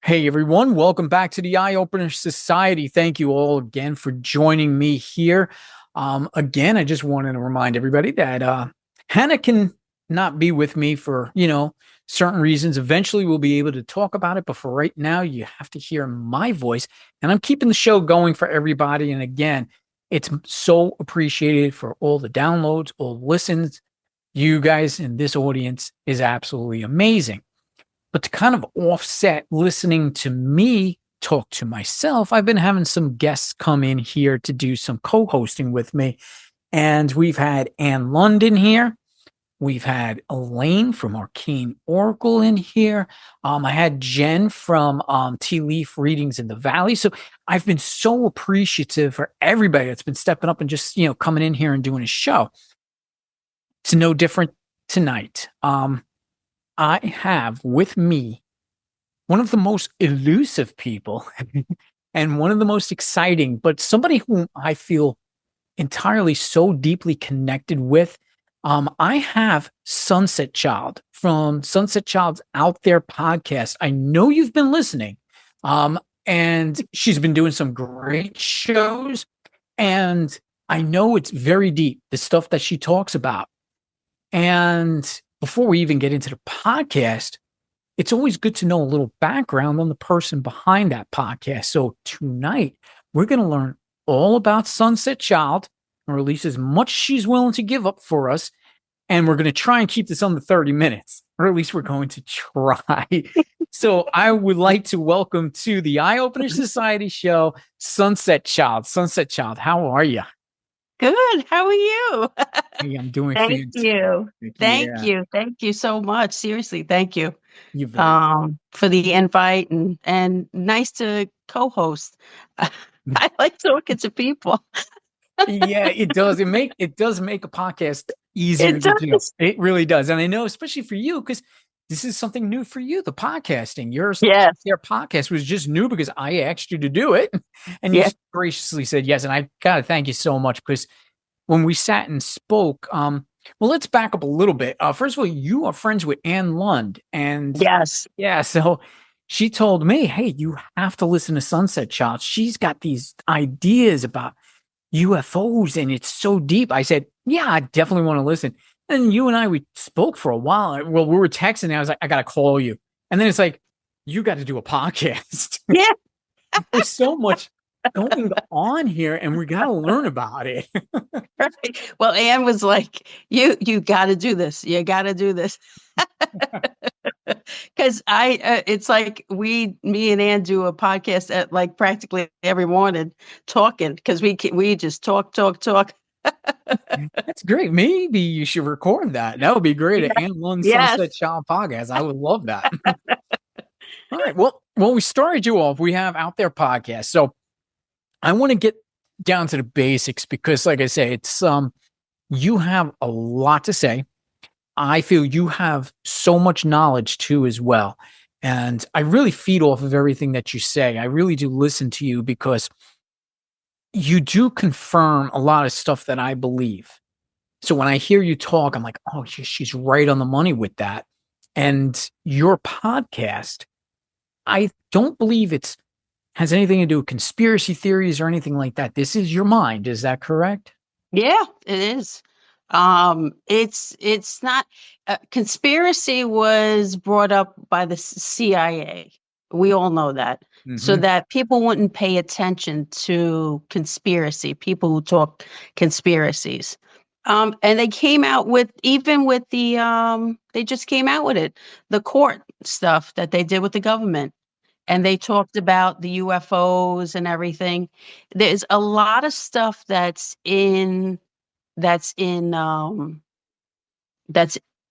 Hey everyone, welcome back to the Eye Opener Society. Thank you all again for joining me here. Again, I just wanted to remind everybody that Hannah can not be with me for, certain reasons. Eventually we'll be able to talk about it, but for right now, you have to hear my voice. And I'm keeping the show going for everybody. And again, it's so appreciated for all the downloads, all the listens. You guys in this audience is absolutely amazing. But to kind of offset listening to me talk to myself, I've been having some guests come in here to do some co hosting with me. And we've had Ann London here. We've had Elaine from Arcane Oracle in here. I had Jen from Tea Leaf Readings in the Valley. So I've been so appreciative for everybody that's been stepping up and just, coming in here and doing a show. It's no different tonight. I have with me one of the most elusive people and one of the most exciting, but somebody whom I feel entirely so deeply connected with. I have Sunset Child from Sunset Child's Out There podcast. I know you've been listening, and she's been doing some great shows, and I know it's very deep, the stuff that she talks about. And before we even get into the podcast, it's always good to know a little background on the person behind that podcast. So tonight, we're going to learn all about Sunset Child and release as much as she's willing to give up for us. And we're going to try and keep this under 30 minutes, or at least we're going to try. So I would like to welcome to the Eye Opener Society show, Sunset Child. Sunset Child, how are you? Good. How are you? Hey, I'm doing Thank you. fantastic. Thank Yeah, you. Thank you so much. Seriously, thank you you're very for the invite and nice to co-host. I like talking to people. Yeah, it does. It does make a podcast easier It to do. does. It really does. And I know, especially for you, because this is something new for you, the podcasting. Yes. Their podcast was just new because I asked you to do it. And you Yes. graciously said yes. And I gotta thank you so much because when we sat and spoke, well, let's back up a little bit. First of all, you are friends with Ann Lund. And Yes. yeah, so she told me, hey, you have to listen to Sunset Child. She's got these ideas about UFOs and it's so deep. I said, yeah, I definitely want to listen. And you and I, we spoke for a while. Well, we were texting. And I was like, I got to call you. And then it's like, you got to do a podcast. Yeah. There's so much going on here and we got to learn about it. Right. Well, Anne was like, you got to do this. You got to do this. Because it's like me and Ann do a podcast at like practically every morning talking because we just talk. That's great. Maybe you should record that. That would be great. Yeah. An Ann Lund Sunset Yes. Child podcast. I would love that. All right. Well, we started you off. We have Out There podcast. So I want to get down to the basics because, like I say, it's you have a lot to say. I feel you have so much knowledge too, as well. And I really feed off of everything that you say. I really do listen to you because you do confirm a lot of stuff that I believe. So when I hear you talk, I'm like, oh, she's right on the money with that. And your podcast, I don't believe it's has anything to do with conspiracy theories or anything like that. This is your mind. Is that correct? Yeah, it is. It's not conspiracy was brought up by the CIA. We all know that. So Hmm. that people wouldn't pay attention to conspiracy, people who talk conspiracies. And they came out with even with they just came out with it, the court stuff that they did with the government. And they talked about the UFOs and everything. There's a lot of stuff that's in that's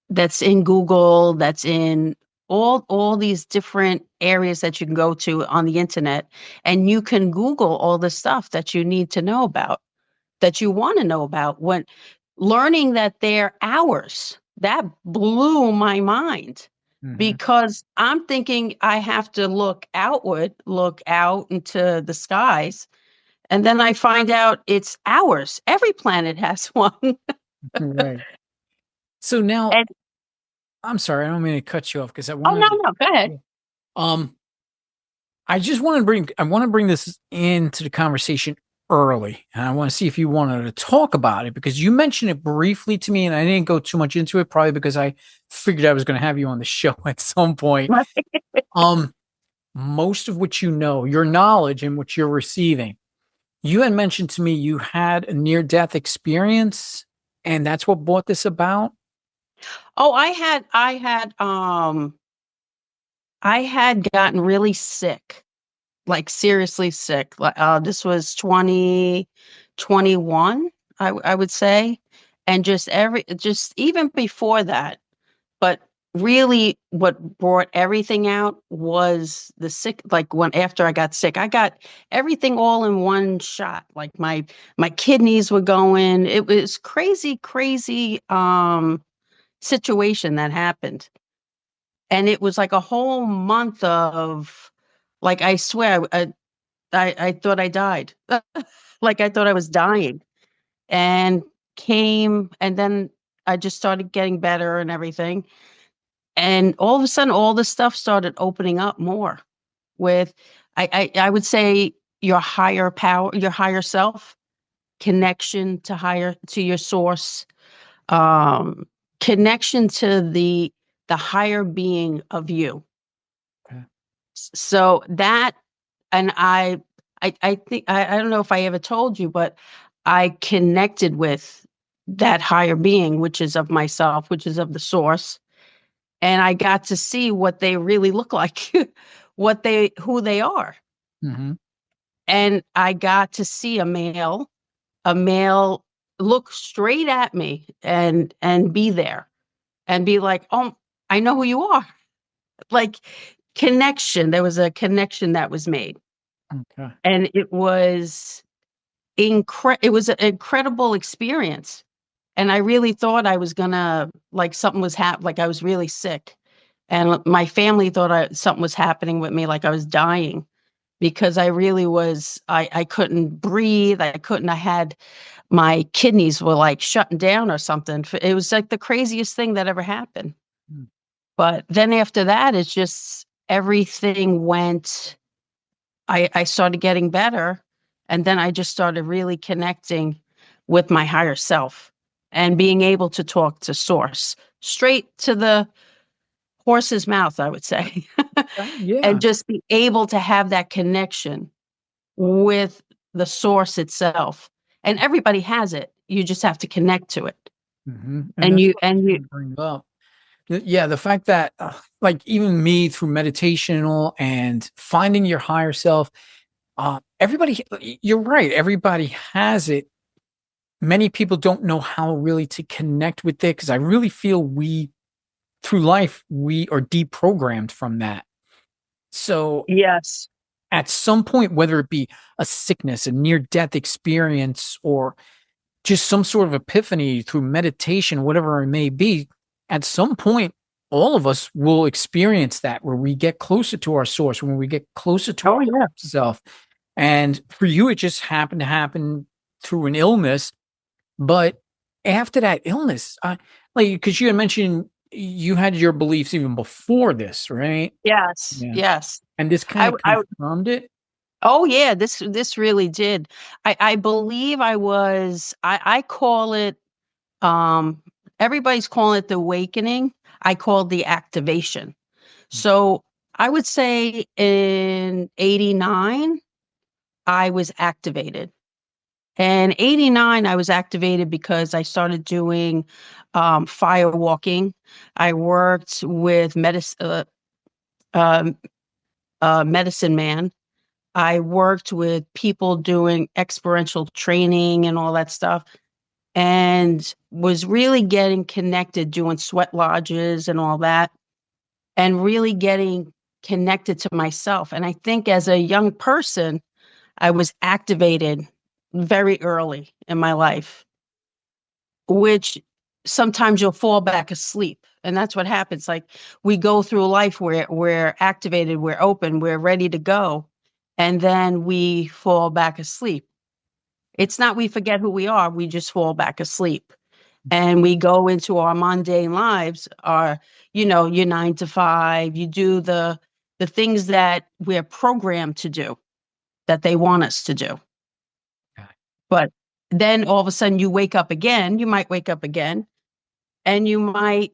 that's in Google, that's in all these different areas that you can go to on the internet, and you can Google all the stuff that you need to know about, that you want to know about. When learning that they're ours, that blew my mind Hmm. because I'm thinking I have to look outward, look out into the skies, and then I find out it's ours. Every planet has one. Right. So now, And I'm sorry, I don't mean to cut you off because I oh, no, wanted no, go ahead. to. Um, I want to bring this into the conversation early. And I want to see if you wanted to talk about it because you mentioned it briefly to me and I didn't go too much into it, probably because I figured I was going to have you on the show at some point. Um, Most of what you know, your knowledge and what you're receiving, you had mentioned to me you had a near death experience, and that's what brought this about. Oh, I had gotten really sick, like seriously sick. This was 2021, I would say. And just even before that, but really what brought everything out was the sick, like when after I got everything all in one shot. Like my kidneys were going. It was crazy, crazy situation that happened. And it was like a whole month of, like, I swear, I thought I died. Like I thought I was dying. And and then I just started getting better and everything. And all of a sudden, all the stuff started opening up more with, I would say, your higher power, your higher self, connection to your source, um, connection to the higher being of you. Okay. So that, and I think, I don't know if I ever told you, but I connected with that higher being, which is of myself, which is of the source. And I got to see what they really look like, who they are. Mm-hmm. And I got to see a male look straight at me and be there and be like, "Oh, I know who you are." Like, connection. There was a connection that was made. Okay. And it was an incredible experience. And I really thought I was gonna, like, something was like I was really sick. And my family thought something was happening with me, like I was dying, because I really was. I couldn't breathe. I had, my kidneys were like shutting down or something. It was like the craziest thing that ever happened. Mm. But then after that, it's just everything went. I started getting better, and then I just started really connecting with my higher self and being able to talk to source, straight to the horse's mouth, I would say, and Yeah. just be able to have that connection with the source itself. And everybody has it. You just have to connect to it. And And that's you what I was and you going to bring up. Yeah, the fact that, like, even me through meditational and finding your higher self, everybody, you're right. Everybody has it. Many people don't know how really to connect with it because I really feel through life, we are deprogrammed from that. So Yes. at some point, whether it be a sickness, a near death experience, or just some sort of epiphany through meditation, whatever it may be, at some point, all of us will experience that where we get closer to our source, when we get closer to Oh, our yeah. self. And for you, it just happened to happen through an illness. But after that illness, like, because you had mentioned you had your beliefs even before this, right? Yes. Yeah. Yes. And this kind I of I confirmed it. Oh, yeah, this really did. I believe I call it, um everybody's calling it the awakening. I call it the activation. So, I would say in '89, I was activated. And '89, I was activated because I started doing, fire walking. I worked with um, medicine man. I worked with people doing experiential training and all that stuff, and was really getting connected, doing sweat lodges and all that, and really getting connected to myself. And I think as a young person, I was activated very early in my life, which sometimes you'll fall back asleep. And that's what happens. Like, we go through life where we're activated, we're open, we're ready to go, and then we fall back asleep. It's not we forget who we are, we just fall back asleep. And we go into our mundane lives, our, your 9 to 5, you do the the things that we're programmed to do, that they want us to do. But then all of a sudden you wake up again, you might wake up again, and you might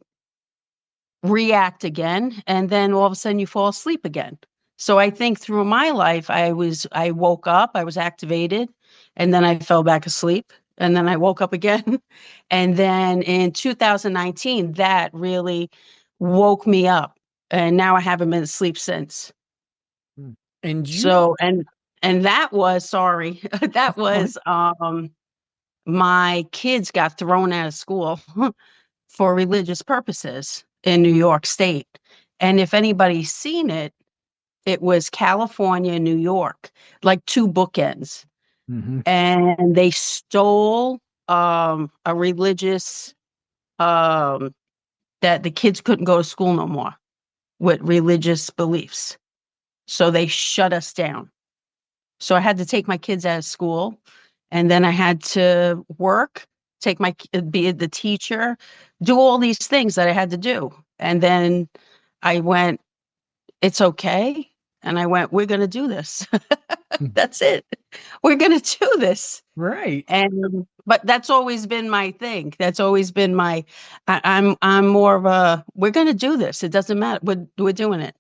react again, and then all of a sudden you fall asleep again. So I think through my life, I woke up, I was activated, and then I fell back asleep, and then I woke up again. And then in 2019, that really woke me up. And now I haven't been asleep since. Mm. And you, So and that was sorry, that go ahead. was my kids got thrown out of school for religious purposes in New York State. And if anybody's seen it, it was California and New York, like two bookends. Mhm. And they stole a religious um, that the kids couldn't go to school no more with religious beliefs. So they shut us down. So I had to take my kids out of school, and then I had to work, take my be the teacher, do all these things that I had to do. And then I went, it's okay. And I went, we're going to do this. Mm. That's it. We're going to do this. Right. And but that's always been my thing. That's always been my I'm more of a we're going to do this. It doesn't matter. We're doing it.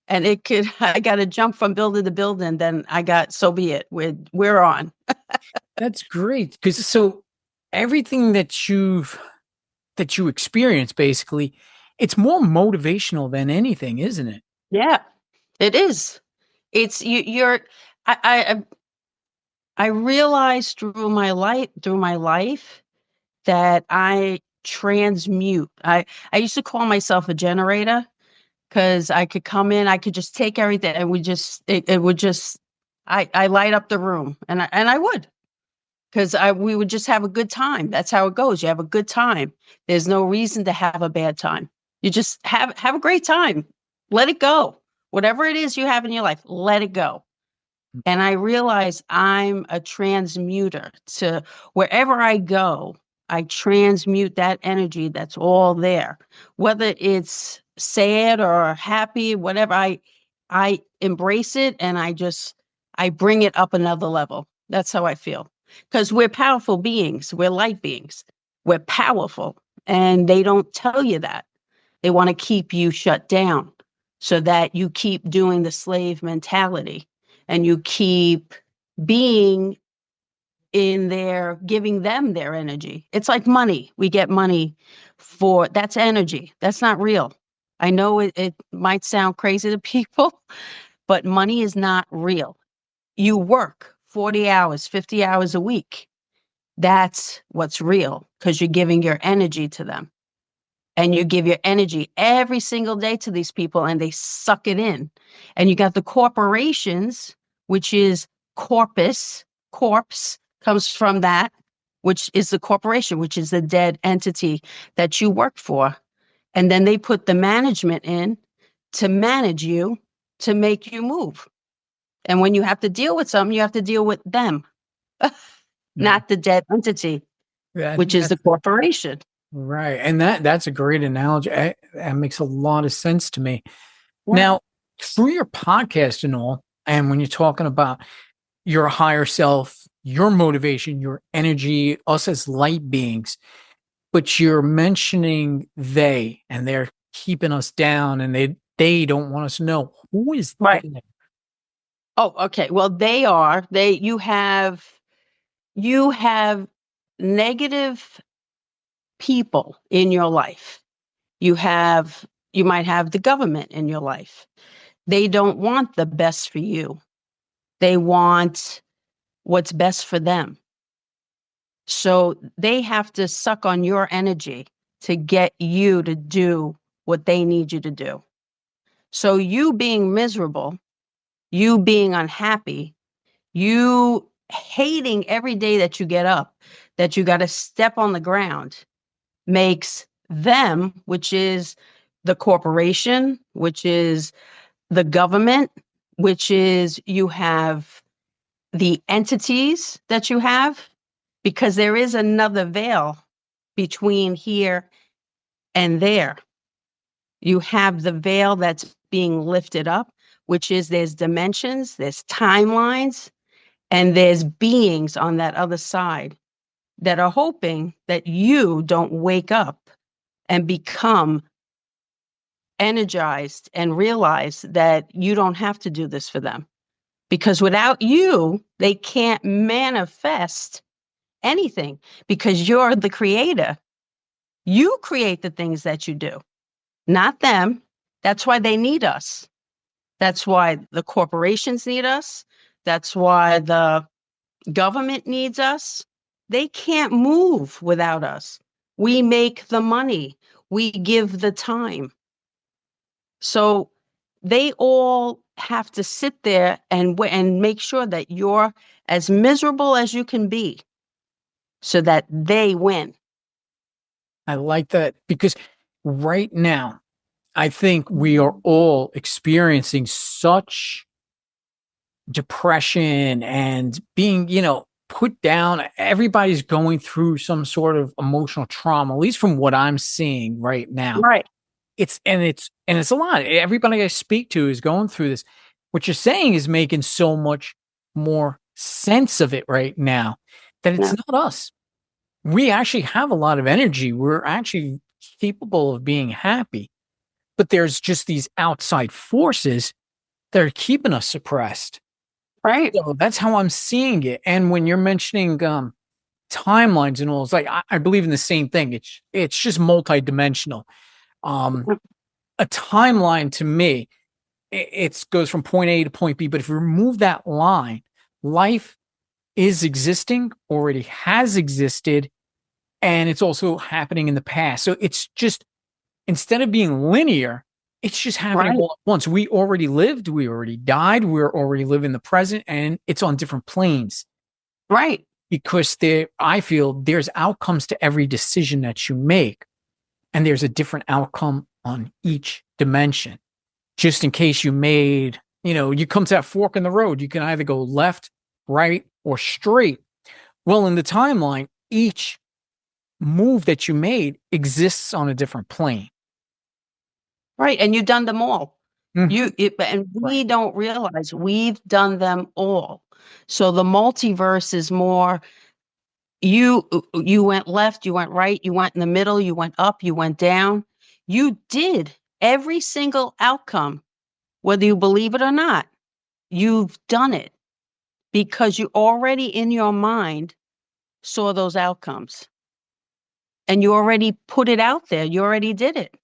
And it could I got to jump from building to building, then I got so be it. We're on. That's great. Because so everything that you experience basically, it's more motivational than anything, isn't it? Yeah, it is. It's you're I I realized through my life that I transmute. I used to call myself a generator because I could come in, I could just take everything and it would just I light up the room and I would. Because we would just have a good time. That's how it goes. You have a good time. There's no reason to have a bad time. You just have a great time. Let it go. Whatever it is you have in your life, let it go. And I realize I'm a transmuter to wherever I go, I transmute that energy that's all there. Whether it's sad or happy, whatever, I embrace it and I bring it up another level. That's how I feel. Because we're powerful beings, we're light beings, we're powerful, and they don't tell you that. They want to keep you shut down so that you keep doing the slave mentality and you keep being in their giving them their energy. It's like money. We get money for that's energy. That's not real. I know it might sound crazy to people, but money is not real. You work 40 hours, 50 hours a week. That's what's real because you're giving your energy to them and you give your energy every single day to these people and they suck it in. And you got the corporations, which is corpse comes from that, which is the corporation, which is the dead entity that you work for. And then they put the management in to manage you, to make you move. And when you have to deal with something, you have to deal with them, Yeah. not the dead entity, which is That's the corporation. right. And that's a great analogy. That makes a lot of sense to me. Yeah. Now, through your podcast and all, and when you're talking about your higher self, your motivation, your energy, us as light beings, but you're mentioning they and they're keeping us down and they don't want us to know. Who is Right. they? Oh, okay. Well, you have negative people in your life. You might have the government in your life. They don't want the best for you. They want what's best for them. So they have to suck on your energy to get you to do what they need you to do. So you being miserable, you being unhappy, you hating every day that you get up, that you got to step on the ground, makes them, which is the corporation, which is the government, which is you have the entities that you have, because there is another veil between here and there. You have the veil that's being lifted up, which is there's dimensions, there's timelines, and there's beings on that other side that are hoping that you don't wake up and become energized and realize that you don't have to do this for them. Because without you, they can't manifest anything because you're the creator. You create the things that you do, not them. That's why they need us. That's why the corporations need us. That's why the government needs us. They can't move without us. We make the money. We give the time. So they all have to sit there and make sure that you're as miserable as you can be so that they win. I like that because right now, I think we are all experiencing such depression and being, put down. Everybody's going through some sort of emotional trauma, at least from what I'm seeing right now. Right. It's a lot. Everybody I speak to is going through this. What you're saying is making so much more sense of it right now that it's Yeah. not us. We actually have a lot of energy. We're actually capable of being happy, but there's just these outside forces that are keeping us suppressed. Right. So that's how I'm seeing it. And when you're mentioning timelines and all, it's like I believe in the same thing. It's just multidimensional. Um, a timeline to me, it goes from point A to point B. But if you remove that line, life is existing, already has existed, and it's also happening in the past. So it's just instead of being linear, it's just happening Right. all at once. We already lived, we already died, we're already living the present, and it's on different planes. Right. Because I feel there's outcomes to every decision that you make, and there's a different outcome on each dimension. Just in case you come to that fork in the road, you can either go left, right, or straight. Well, in the timeline, each move that you made exists on a different plane. Right. And you've done them all. Mm, And right. we don't realize we've done them all. So the multiverse is more you went left, you went right, you went in the middle, you went up, you went down. You did every single outcome, whether you believe it or not. You've done it because you already in your mind saw those outcomes and you already put it out there. You already did it.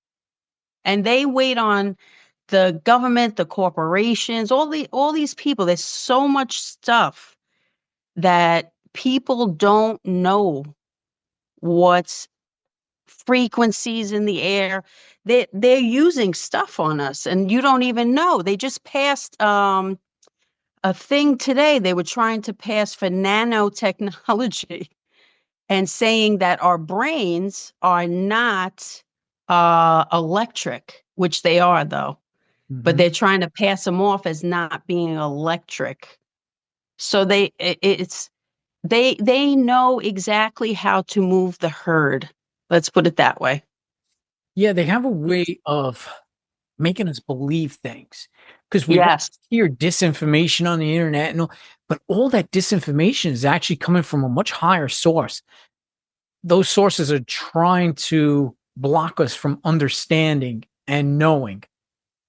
And they wait on the government, the corporations, all these people. There's so much stuff that people don't know what's frequencies in the air. They're using stuff on us and you don't even know. They just passed a thing today. They were trying to pass for nanotechnology and saying that our brains are not electric, which they are though, but Mhm. they're trying to pass them off as not being electric. So they know exactly how to move the herd. Let's put it that way. Yeah, they have a way of making us believe things because we Yes. hear disinformation on the internet but all that disinformation is actually coming from a much higher source. Those sources are trying to block us from understanding and knowing.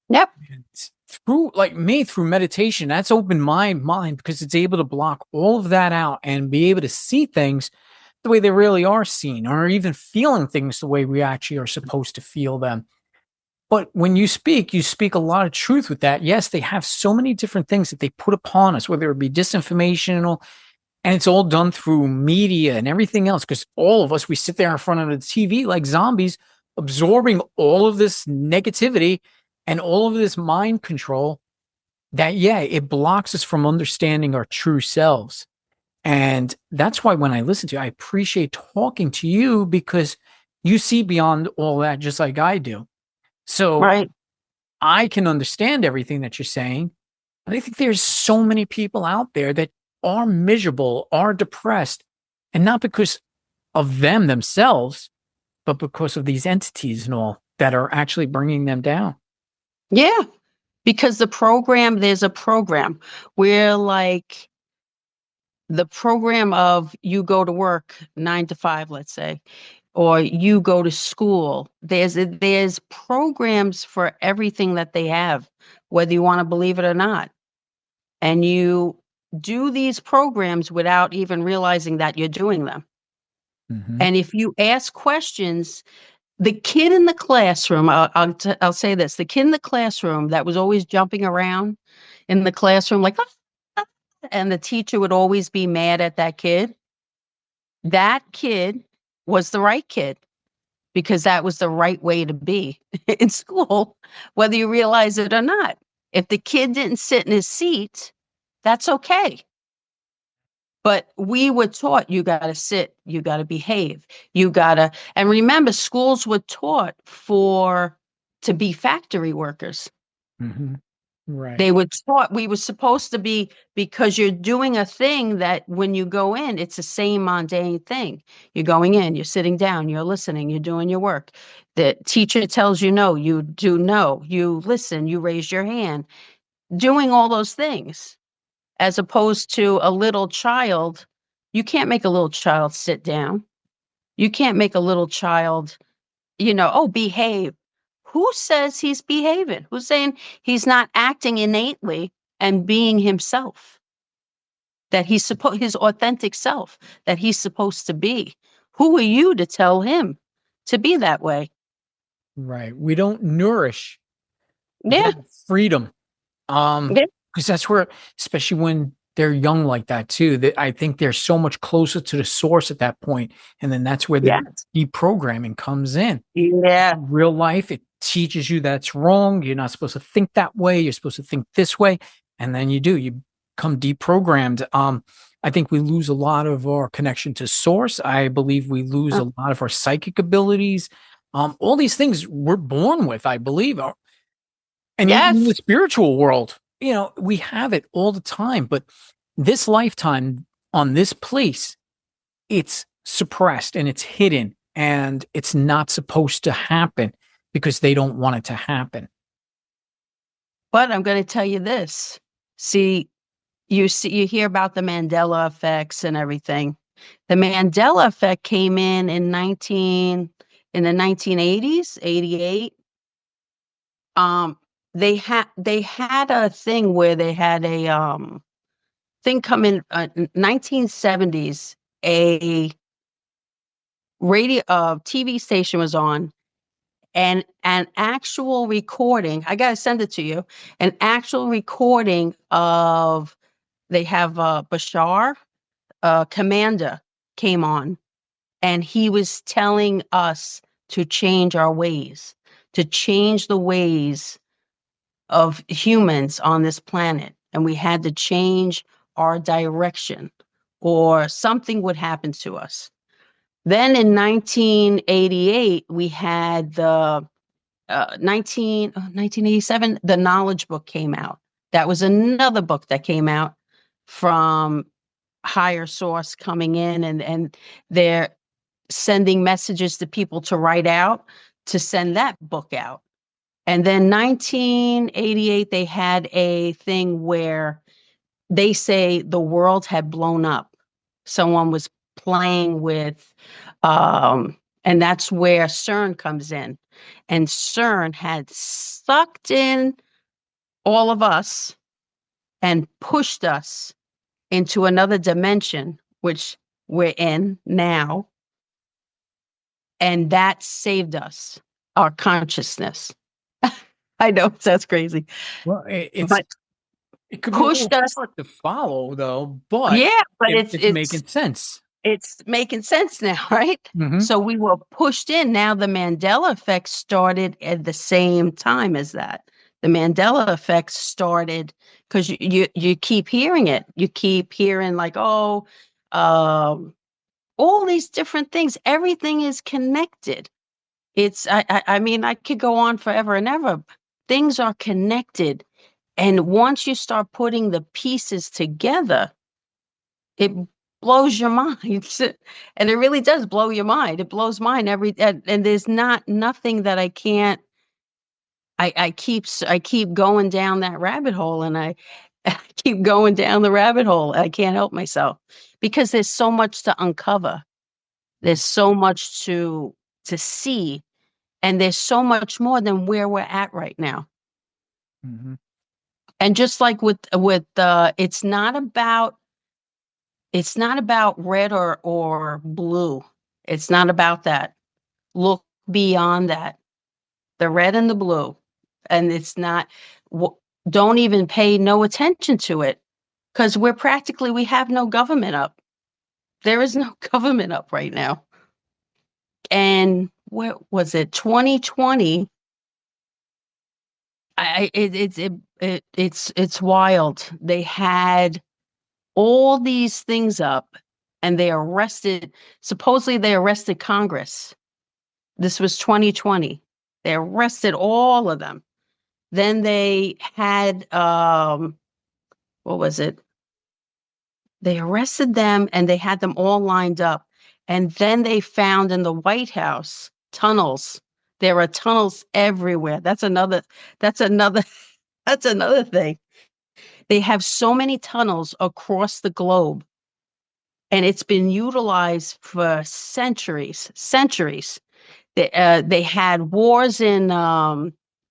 Yep. And through meditation, that's opened my mind because it's able to block all of that out and be able to see things the way they really are seen, or even feeling things the way we actually are supposed to feel them. But when you speak a lot of truth with that. Yes, they have so many different things that they put upon us, whether it be disinformation and it's all done through media and everything else. Because all of us, we sit there in front of the TV like zombies, absorbing all of this negativity and all of this mind control that, yeah, it blocks us from understanding our true selves. And that's why when I listen to you, I appreciate talking to you because you see beyond all that just like I do. So Right. I can understand everything that you're saying. But I think there's so many people out there that are miserable, are depressed, and not because of them themselves, but because of these entities and all that are actually bringing them down. Yeah. Because there's a program where like the program of you go to work 9 to 5, let's say, or you go to school. There's programs for everything that they have, whether you want to believe it or not. And you do these programs without even realizing that you're doing them. Hmm. And if you ask questions, the kid in the classroom, I'll say this, the kid in the classroom that was always jumping around in the classroom, like, "Ah," and the teacher would always be mad at that kid was the right kid because that was the right way to be in school, whether you realize it or not. If the kid didn't sit in his seat, that's okay. But we were taught you got to sit, you got to behave, you got to, and remember, schools were taught to be factory workers. Hmm. Right. They were taught we were supposed to be, because you're doing a thing that when you go in, it's the same mundane thing. You're going in, you're sitting down, you're listening, you're doing your work. The teacher tells you no, you do no, you listen, you raise your hand, doing all those things, as opposed to a little child. You can't make a little child sit down. You can't make a little child, oh, behave. Who says he's behaving? Who's saying he's not acting innately and being himself, that his authentic self, that he's supposed to be? Who are you to tell him to be that way? Right. We don't nourish Yeah, that freedom. yeah, Because that's where, especially when they're young like that too, that I think they're so much closer to the source at that point, and then that's where the yeah, deprogramming comes in. yeah. Real life, it teaches you that's wrong. You're not supposed to think that way. You're supposed to think this way, and then you become deprogrammed. I think we lose a lot of our connection to source. I believe we lose Uh, a lot of our psychic abilities. All these things we're born with, I believe, and even in the yes. spiritual world, we have it all the time. But this lifetime on this place, it's suppressed and it's hidden and it's not supposed to happen because they don't want it to happen. But I'm going to tell you this. See, you hear about the Mandela effects and everything. The Mandela effect came in the 1980s, 88. Um, they had a thing where they had a thing come in 1970s. A radio TV station was on, and an actual recording. I gotta send it to you. An actual recording of they have Bashar, commander, came on, and he was telling us to change our ways, to change the ways of humans on this planet, and we had to change our direction or something would happen to us. Then in 1988, we had the 1987, the Knowledge Book came out. That was another book that came out from higher source coming in, and they're sending messages to people to write out, to send that book out. And then 1988, they had a thing where they say the world had blown up. Someone was playing with, and that's where CERN comes in. And CERN had sucked in all of us and pushed us into another dimension, which we're in now. And that saved us, our consciousness. I know that's crazy, Well, but it could be a pushed little us. hard to follow though, but Yeah, but it's making sense. it's making sense now, right? Hmm. So we were pushed in. Now the Mandela effect started at the same time as that. The Mandela effect started because you keep hearing it. You keep hearing like, oh, all these different things. Everything is connected. I mean, I could go on forever and ever. Things are connected. And once you start putting the pieces together, it blows your mind. And it really does blow your mind. It blows mine and there's nothing that I can't I keep going down that rabbit hole, and I keep going down the rabbit hole. I can't help myself because there's so much to uncover. There's so much to see, and there's so much more than where we're at right now. Mhm. And just like with it's not about red or blue. It's not about that. Look beyond that. The red and the blue. And it's not don't even pay no attention to it because we have no government up. There is no government up right now. And what was it? 2020. It's wild. They had all these things up, and supposedly they arrested Congress. This was 2020. They arrested all of them. Then they had what was it? They arrested them and they had them all lined up. And then they found in the White House tunnels. There are tunnels everywhere. That's another that's another thing. They have so many tunnels across the globe, and it's been utilized for centuries, centuries. They had wars in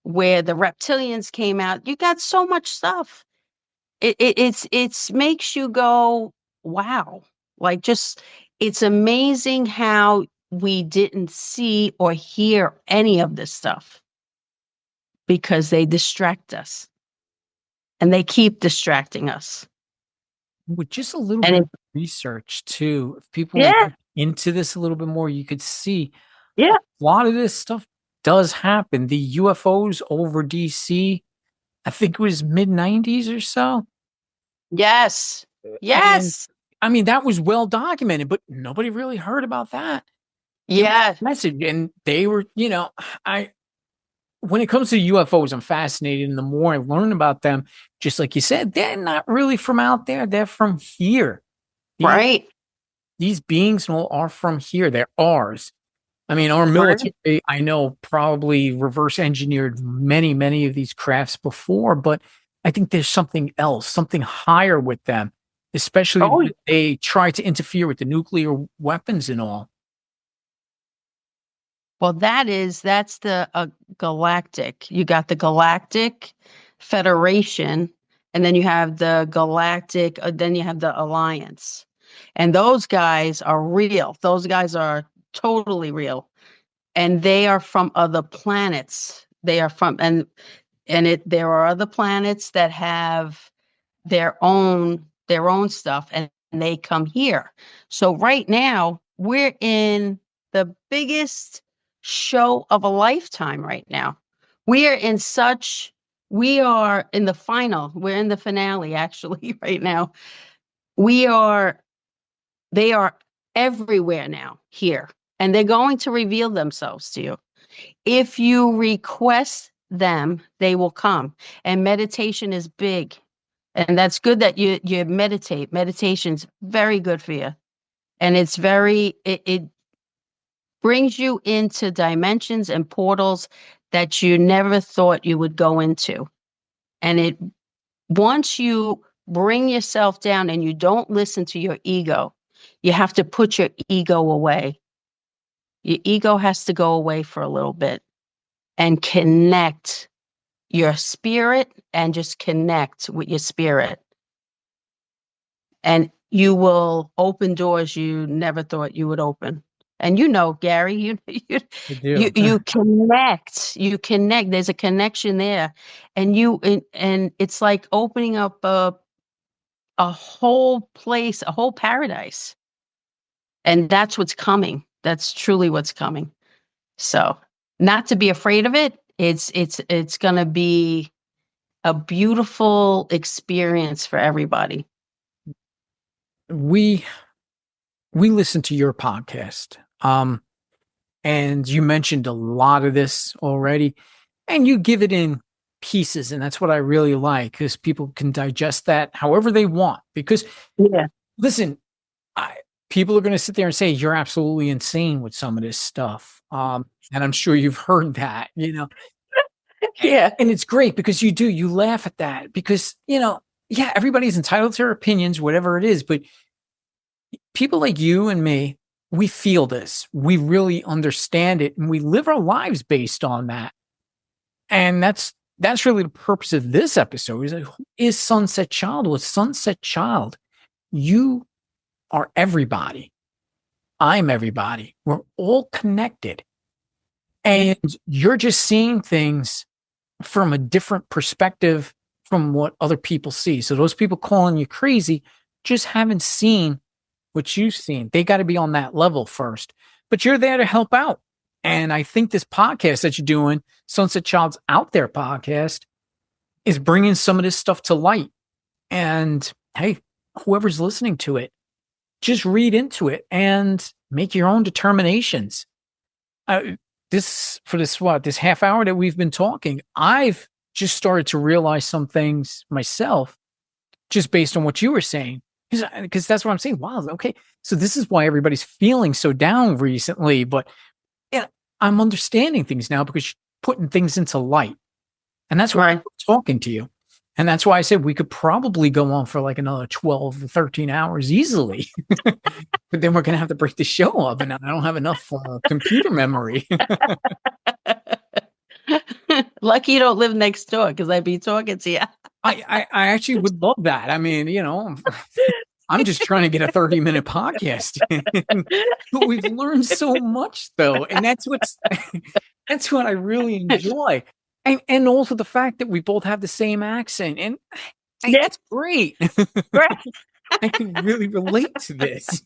where the reptilians came out. You got so much stuff. It's makes you go, wow. Like, just, it's amazing how we didn't see or hear any of this stuff because they distract us, and they keep distracting us. With just a little And bit it, of research too, if people yeah, look into this a little bit more, you could see a yeah, lot of this stuff does happen. The UFOs over DC, I think it was mid 90s or so. yes, And yes, I mean, that was well documented, but nobody really heard about that. It was yeah, a message. And they were, I when it comes to UFOs, I'm fascinated. And the more I learn about them, just like you said, they're not really from out there. They're from here. These, right, these beings are from here. They're ours. I mean, our right. military, I know, probably reverse engineered many, many of these crafts before, but I think there's something else, something higher with them, especially Oh, when they try to interfere with the nuclear weapons and all. well, that's the galactic. You got the Galactic Federation, and then you have the Galactic, then you have the Alliance. And those guys are real. Those guys are totally real. And they are from other planets. They are from and it there are other planets that have their own stuff, and they come here. So right now we're in the biggest show of a lifetime right now. We are in such we are in the final. We're in the finale actually right now. We are they are everywhere now here, and they're going to reveal themselves to you. If you request them, they will come. And meditation is big. And that's good that you meditate. Meditation's very good for you. And it brings you into dimensions and portals that you never thought you would go into. And it once you bring yourself down and you don't listen to your ego, you have to put your ego away. Your ego has to go away for a little bit and connect your spirit, and just connect with your spirit. And you will open doors you never thought you would open. And Gary, I you do. you connect. You connect. There's a connection there. And it's like opening up a whole place, a whole paradise. And that's what's coming. That's truly what's coming. So, not to be afraid of it. It's going to be a beautiful experience for everybody. We we listen to your podcast. And you mentioned a lot of this already, and you give it in pieces, and that's what I really like because people can digest that however they want. Because Yeah. listen, I, people are going to sit there and say you're absolutely insane with some of this stuff, and I'm sure you've heard that. Yeah. And it's great because you laugh at that because, yeah, everybody's entitled to their opinions, whatever it is. But people like you and me, we feel this. We really understand it and we live our lives based on that. And that's really the purpose of this episode is like, who is Sunset Child? Well, Sunset Child, you are everybody. I'm everybody. We're all connected. And you're just seeing things from a different perspective from what other people see. So those people calling you crazy just haven't seen what you've seen. They got to be on that level first. But you're there to help out. And I think this podcast that you're doing, Sunset Child's Out There podcast, is bringing some of this stuff to light. And hey, whoever's listening to it, just read into it and make your own determinations. This half hour that we've been talking, I've just started to realize some things myself just based on what you were saying. Because that's what I'm saying. Wow, okay. So this is why everybody's feeling so down recently. But yeah, I'm understanding things now because you're putting things into light. And that's why I'm talking to you. And that's why I said we could probably go on for like another 12 or 13 hours easily. But then we're going to have to break the show up. And I don't have enough computer memory. Lucky you don't live next door because I'd be talking to you. I actually would love that. I mean, I'm just trying to get a 30-minute podcast in. But we've learned so much though. And that's what I really enjoy. And also the fact that we both have the same accent. And it's great. I can really relate to this.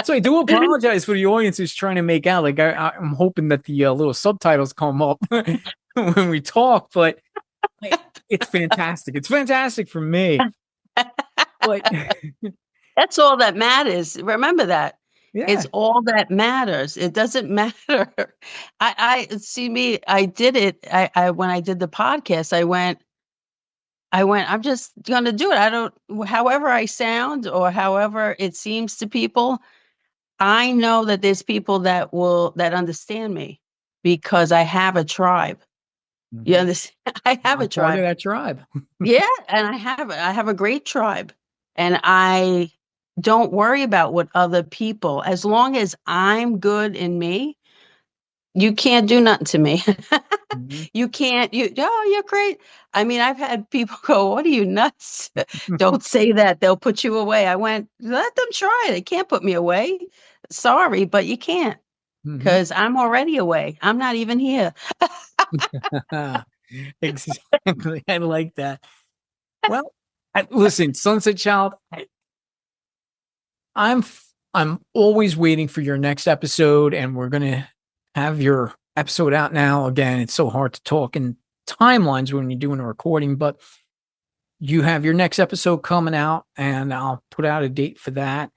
So I do apologize for the audience who's trying to make out. Like I'm hoping that the little subtitles come up when we talk, but it's fantastic. It's fantastic for me. But that's all that matters. Remember that. Yeah. It's all that matters. It doesn't matter. I see me. I did it. I when I did the podcast, I went, I'm just going to do it. However I sound or however it seems to people, I know that there's people that understand me because I have a tribe. Mm-hmm. You understand? I have a tribe. Part of that tribe. Yeah. And I have a great tribe and I don't worry about what other people, as long as I'm good in me, you can't do nothing to me. Mm-hmm. You're great. I mean, I've had people go, what are you nuts? Don't say that. They'll put you away. I went, let them try. They can't put me away. Sorry, but you can't because I'm already away. I'm not even here. Exactly. I like that. Well, listen, Sunset Child, I'm always waiting for your next episode, and we're gonna have your episode out now. Again, it's so hard to talk in timelines when you're doing a recording, but you have your next episode coming out, and I'll put out a date for that.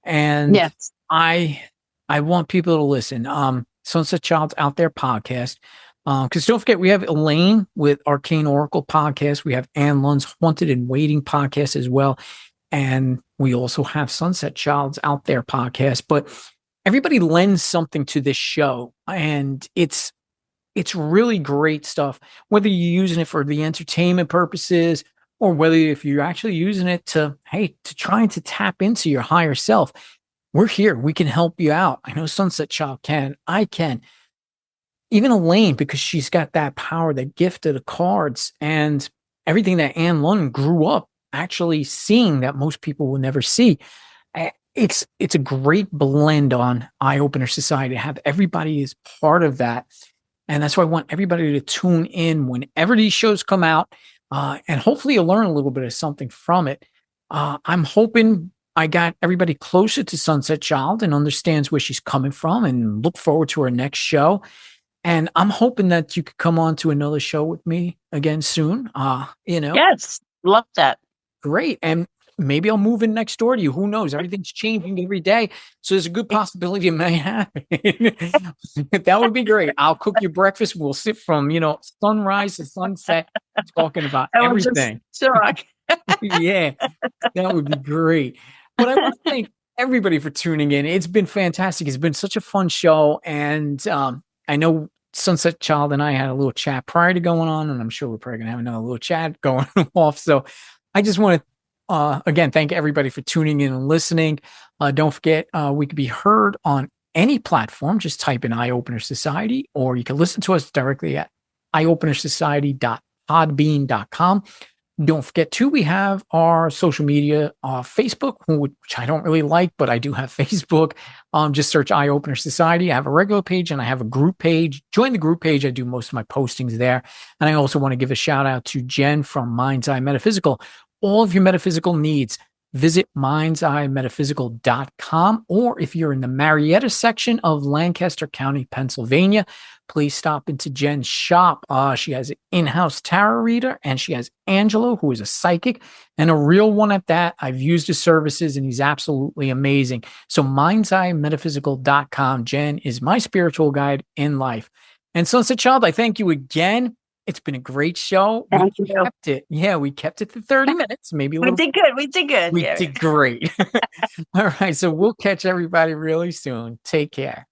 And yes, I want people to listen. Sunset Child's Out There podcast. Because don't forget, we have Elaine with Arcane Oracle podcast. We have Ann Lund's Haunted and Waiting podcast as well. And we also have Sunset Child's Out There podcast. But everybody lends something to this show. And it's really great stuff, whether you're using it for the entertainment purposes or whether if you're actually using it to trying to tap into your higher self. We're here. We can help you out. I know Sunset Child can. I can. Even Elaine, because she's got that power, that gift of the cards and everything that Ann Lund grew up actually seeing that most people will never see. It's a great blend on Eye Opener Society to have everybody as part of that. And that's why I want everybody to tune in whenever these shows come out. And hopefully you'll learn a little bit of something from it. I'm hoping I got everybody closer to Sunset Child and understands where she's coming from and look forward to her next show. And I'm hoping that you could come on to another show with me again soon. Yes, love that. Great. And maybe I'll move in next door to you. Who knows? Everything's changing every day. So there's a good possibility it may happen. That would be great. I'll cook you breakfast. We'll sit from, sunrise to sunset talking about everything. Yeah, that would be great. But I want to thank everybody for tuning in. It's been fantastic. It's been such a fun show. And I know Sunset Child and I had a little chat prior to going on, and I'm sure we're probably going to have another little chat going off. So I just want to, again, thank everybody for tuning in and listening. Don't forget, we could be heard on any platform. Just type in Eye Opener Society, or you can listen to us directly at eyeopenersociety.podbean.com. Don't forget, too, we have our social media, Facebook, which I don't really like, but I do have Facebook. Just search Eye Opener Society. I have a regular page and I have a group page. Join the group page. I do most of my postings there. And I also want to give a shout out to Jen from Mind's Eye Metaphysical. All of your metaphysical needs, visit mindseyemetaphysical.com. Or if you're in the Marietta section of Lancaster County, Pennsylvania, please stop into Jen's shop. She has an in-house tarot reader, and she has Angelo, who is a psychic and a real one at that. I've used his services, and he's absolutely amazing. So mindseyemetaphysical.com. Jen is my spiritual guide in life. And Sunset Child, I thank you again. It's been a great show. Thank We you. kept it. Yeah, we kept it to 30 minutes, maybe a We little. did good. We did good. We Yeah. did great. All right. So we'll catch everybody really soon. Take care.